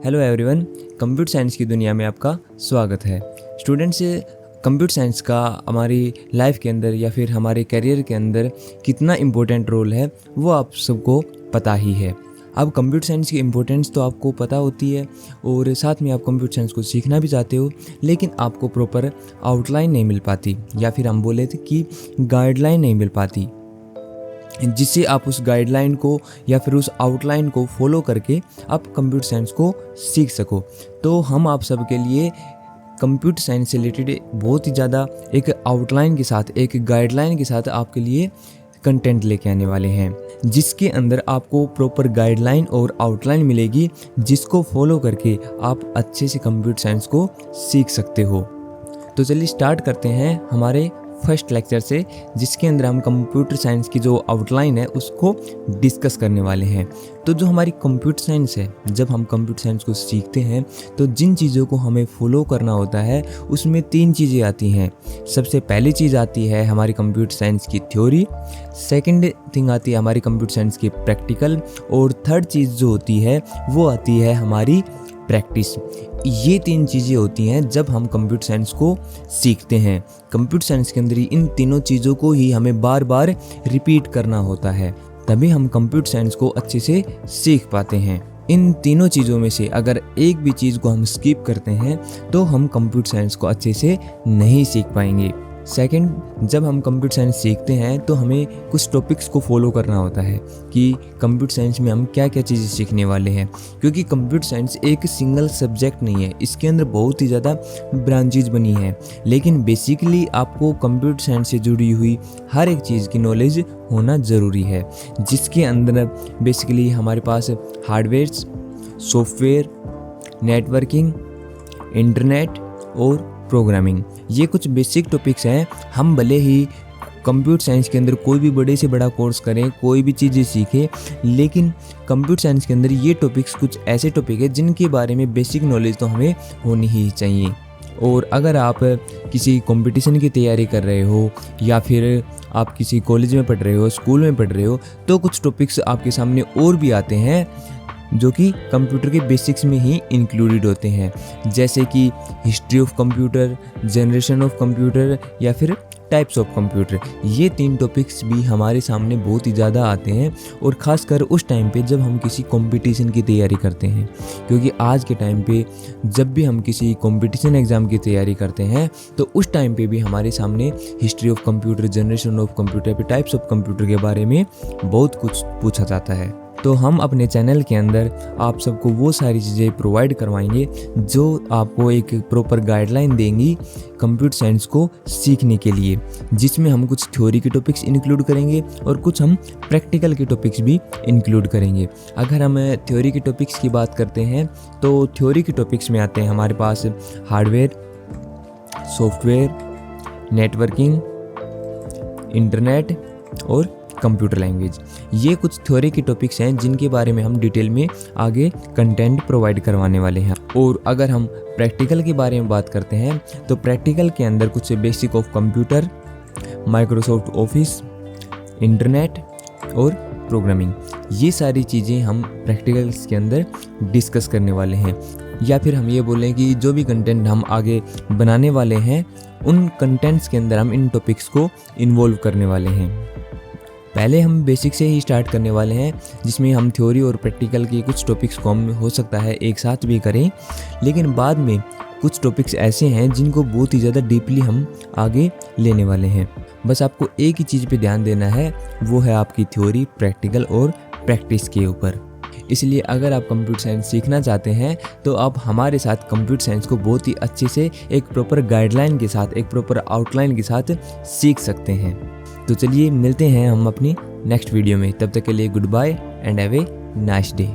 Hello everyone, computer science की दुनिया में आपका स्वागत है। स्टूडेंट्स, कंप्यूटर साइंस का हमारी लाइफ के अंदर या फिर हमारे करियर के अंदर कितना इम्पोर्टेंट रोल है वो आप सबको पता ही है। अब कंप्यूटर साइंस की इम्पोर्टेंस तो आपको पता होती है और साथ में आप कंप्यूटर साइंस को सीखना भी चाहते हो, लेकिन आपको प्रॉपर आउटलाइन नहीं मिल पाती या फिर हम बोले थे कि गाइडलाइन नहीं मिल पाती, जिससे आप उस गाइडलाइन को या फिर उस आउटलाइन को फॉलो करके आप कंप्यूटर साइंस को सीख सको। तो हम आप सबके लिए कंप्यूटर साइंस से रिलेटेड बहुत ही ज़्यादा एक आउटलाइन के साथ, एक गाइडलाइन के साथ आपके लिए कंटेंट लेके आने वाले हैं, जिसके अंदर आपको प्रॉपर गाइडलाइन और आउटलाइन मिलेगी, जिसको फॉलो करके आप अच्छे से कंप्यूटर साइंस को सीख सकते हो। तो चलिए स्टार्ट करते हैं हमारे फर्स्ट लेक्चर से, जिसके अंदर हम कंप्यूटर साइंस की जो आउटलाइन है उसको डिस्कस करने वाले हैं। तो जो हमारी कंप्यूटर साइंस है, जब हम कंप्यूटर साइंस को सीखते हैं तो जिन चीज़ों को हमें फॉलो करना होता है उसमें 3 चीज़ें आती हैं। सबसे पहली चीज़ आती है हमारी कंप्यूटर साइंस की थ्योरी, सेकंड थिंग आती है हमारी कंप्यूटर साइंस की प्रैक्टिकल, और थर्ड चीज़ जो होती है वो आती है हमारी प्रैक्टिस। ये 3 चीज़ें होती हैं जब हम कंप्यूटर साइंस को सीखते हैं। कंप्यूटर साइंस के अंदर इन तीनों चीज़ों को ही हमें बार बार रिपीट करना होता है, तभी हम कंप्यूटर साइंस को अच्छे से सीख पाते हैं। इन तीनों चीज़ों में से अगर एक भी चीज़ को हम स्किप करते हैं तो हम कंप्यूटर साइंस को अच्छे से नहीं सीख पाएंगे। सेकंड, जब हम कंप्यूटर साइंस सीखते हैं तो हमें कुछ टॉपिक्स को फॉलो करना होता है कि कंप्यूटर साइंस में हम क्या क्या चीज़ें सीखने वाले हैं, क्योंकि कंप्यूटर साइंस एक सिंगल सब्जेक्ट नहीं है, इसके अंदर बहुत ही ज़्यादा ब्रांचेज बनी है। लेकिन बेसिकली आपको कंप्यूटर साइंस से जुड़ी हुई हर एक चीज़ की नॉलेज होना ज़रूरी है, जिसके अंदर बेसिकली हमारे पास हार्डवेयर, सॉफ्टवेयर, नेटवर्किंग, इंटरनेट और प्रोग्रामिंग, ये कुछ बेसिक टॉपिक्स हैं। हम भले ही कंप्यूटर साइंस के अंदर कोई भी बड़े से बड़ा कोर्स करें, कोई भी चीज़ें सीखें, लेकिन कंप्यूटर साइंस के अंदर ये टॉपिक्स कुछ ऐसे टॉपिक है जिनके बारे में बेसिक नॉलेज तो हमें होनी ही चाहिए। और अगर आप किसी कंपटीशन की तैयारी कर रहे हो या फिर आप किसी कॉलेज में पढ़ रहे हो, स्कूल में पढ़ रहे हो, तो कुछ टॉपिक्स आपके सामने और भी आते हैं जो कि कंप्यूटर के बेसिक्स में ही इंक्लूडेड होते हैं, जैसे कि history of computer, generation of computer या फिर टाइप्स ऑफ कंप्यूटर। ये 3 टॉपिक्स भी हमारे सामने बहुत ही ज़्यादा आते हैं, और ख़ासकर उस टाइम पे जब हम किसी कंपटीशन की तैयारी करते हैं, क्योंकि आज के टाइम पे जब भी हम किसी कंपटीशन एग्ज़ाम की तैयारी करते हैं तो उस टाइम पे भी हमारे सामने history of computer, generation of computer, फिर टाइप्स ऑफ कंप्यूटर के बारे में बहुत कुछ पूछा जाता है। तो हम अपने चैनल के अंदर आप सबको वो सारी चीज़ें प्रोवाइड करवाएंगे जो आपको एक प्रॉपर गाइडलाइन देंगी कंप्यूटर साइंस को सीखने के लिए, जिसमें हम कुछ थ्योरी के टॉपिक्स इंक्लूड करेंगे और कुछ हम प्रैक्टिकल के टॉपिक्स भी इंक्लूड करेंगे। अगर हम थ्योरी के टॉपिक्स की बात करते हैं तो थ्योरी के टॉपिक्स में आते हैं हमारे पास हार्डवेयर, सॉफ्टवेयर, नेटवर्किंग, इंटरनेट और कंप्यूटर लैंग्वेज। ये कुछ थ्योरी के टॉपिक्स हैं जिनके बारे में हम डिटेल में आगे कंटेंट प्रोवाइड करवाने वाले हैं। और अगर हम प्रैक्टिकल के बारे में बात करते हैं तो प्रैक्टिकल के अंदर कुछ basic of computer, Microsoft office, internet और प्रोग्रामिंग, ये सारी चीज़ें हम प्रैक्टिकल्स के अंदर डिस्कस करने वाले हैं। या फिर हम ये बोलें कि जो भी कंटेंट हम आगे बनाने वाले हैं उन कंटेंट्स के अंदर हम इन टॉपिक्स को इन्वॉल्व करने वाले हैं। पहले हम बेसिक से ही स्टार्ट करने वाले हैं, जिसमें हम थ्योरी और प्रैक्टिकल के कुछ टॉपिक्स को हम हो सकता है एक साथ भी करें, लेकिन बाद में कुछ टॉपिक्स ऐसे हैं जिनको बहुत ही ज़्यादा डीपली हम आगे लेने वाले हैं। बस आपको एक ही चीज़ पे ध्यान देना है, वो है आपकी थ्योरी, प्रैक्टिकल और प्रैक्टिस के ऊपर। इसलिए अगर आप कंप्यूटर साइंस सीखना चाहते हैं तो आप हमारे साथ कंप्यूटर साइंस को बहुत ही अच्छे से एक प्रॉपर गाइडलाइन के साथ, एक प्रॉपर आउटलाइन के साथ सीख सकते हैं। तो चलिए मिलते हैं हम अपनी नेक्स्ट वीडियो में, तब तक के लिए good bye and have a nice day.